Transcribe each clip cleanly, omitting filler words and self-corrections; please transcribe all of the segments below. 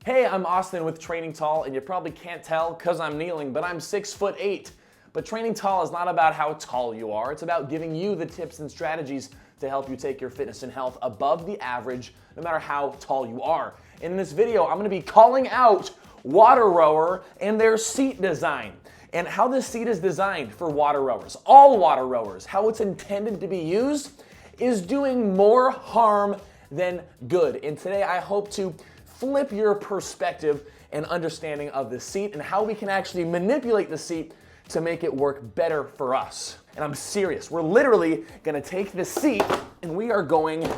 Hey, I'm Austin with Training Tall, and you probably can't tell because I'm kneeling, but I'm 6'8". But Training Tall is not about how tall you are, it's about giving you the tips and strategies to help you take your fitness and health above the average, no matter how tall you are. In this video, I'm gonna be calling out WaterRower and their seat design, and how this seat is designed for WaterRowers. All WaterRowers, how it's intended to be used, is doing more harm than good. And today I hope to flip your perspective and understanding of the seat and how we can actually manipulate the seat to make it work better for us. And I'm serious, we're literally gonna take this seat and we are going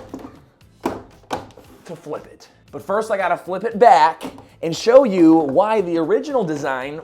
to flip it. But first I gotta flip it back and show you why the original design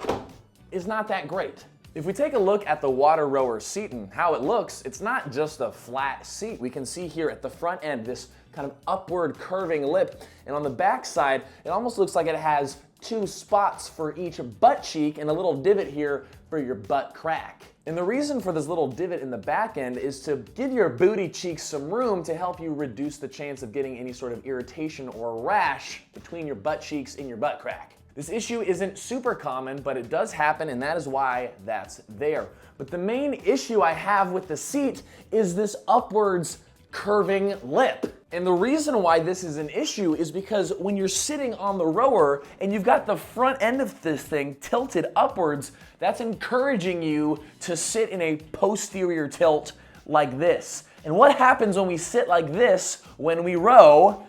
is not that great. If we take a look at the WaterRower seat and how it looks, it's not just a flat seat. We can see here at the front end this kind of upward curving lip, and on the back side it almost looks like it has two spots for each butt cheek and a little divot here for your butt crack. And the reason for this little divot in the back end is to give your booty cheeks some room to help you reduce the chance of getting any sort of irritation or rash between your butt cheeks and your butt crack. This issue isn't super common, but it does happen, and that is why that's there. But the main issue I have with the seat is this upwards curving lip. And the reason why this is an issue is because when you're sitting on the rower and you've got the front end of this thing tilted upwards, that's encouraging you to sit in a posterior tilt like this. And what happens when we sit like this when we row?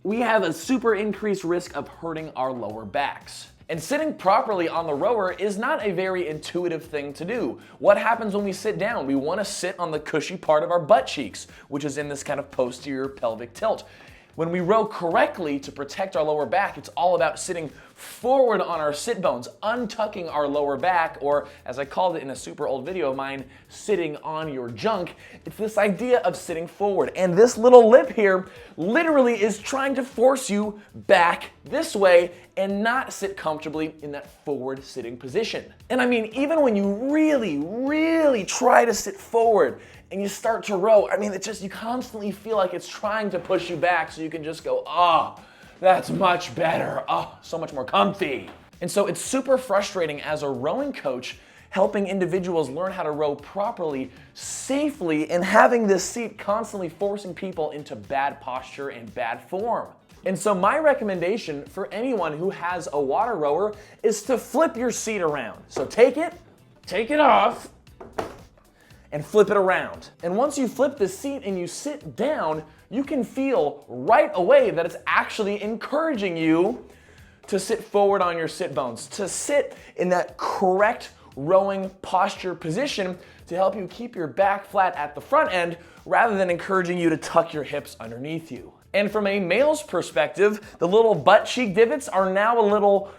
We have a super increased risk of hurting our lower backs. And sitting properly on the rower is not a very intuitive thing to do. What happens when we sit down? We want to sit on the cushy part of our butt cheeks, which is in this kind of posterior pelvic tilt. When we row correctly to protect our lower back, it's all about sitting forward on our sit bones, untucking our lower back, or as I called it in a super old video of mine, sitting on your junk. It's this idea of sitting forward. And this little lip here literally is trying to force you back this way and not sit comfortably in that forward sitting position. And I mean, even when you really try to sit forward and you start to row, I mean, you constantly feel like it's trying to push you back so you can just go, oh, that's much better. Oh, so much more comfy. And so it's super frustrating as a rowing coach helping individuals learn how to row properly, safely, and having this seat constantly forcing people into bad posture and bad form. And so my recommendation for anyone who has a WaterRower is to flip your seat around. So take it off, and flip it around. And once you flip the seat and you sit down, you can feel right away that it's actually encouraging you to sit forward on your sit bones, to sit in that correct rowing posture position to help you keep your back flat at the front end rather than encouraging you to tuck your hips underneath you. And from a male's perspective, the little butt cheek divots are now a little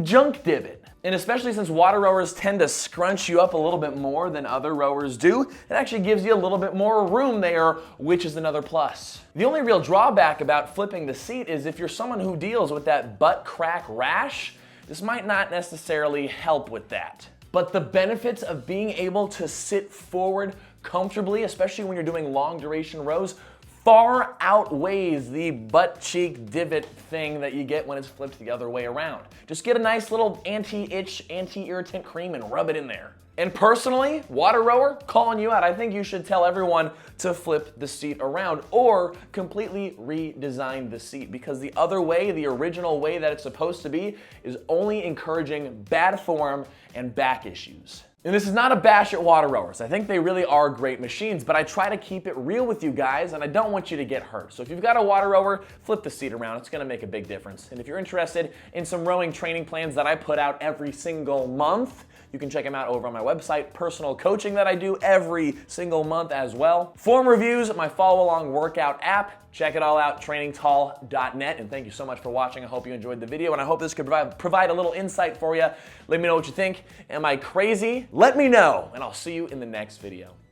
junk divot. And especially since WaterRowers tend to scrunch you up a little bit more than other rowers do, it actually gives you a little bit more room there, which is another plus. The only real drawback about flipping the seat is if you're someone who deals with that butt crack rash, this might not necessarily help with that. But the benefits of being able to sit forward comfortably, especially when you're doing long duration rows, far outweighs the butt cheek divot thing that you get when it's flipped the other way around. Just get a nice little anti-itch, anti-irritant cream and rub it in there. And personally, WaterRower, calling you out, I think you should tell everyone to flip the seat around or completely redesign the seat, because the other way, the original way that it's supposed to be, is only encouraging bad form and back issues. And this is not a bash at WaterRowers. I think they really are great machines, but I try to keep it real with you guys, and I don't want you to get hurt. So if you've got a WaterRower, flip the seat around. It's gonna make a big difference. And if you're interested in some rowing training plans that I put out every single month, you can check them out over on my website, personal coaching that I do every single month as well. Form reviews, my follow along workout app. Check it all out, trainingtall.net. And thank you so much for watching. I hope you enjoyed the video, and I hope this could provide a little insight for you. Let me know what you think. Am I crazy? Let me know, and I'll see you in the next video.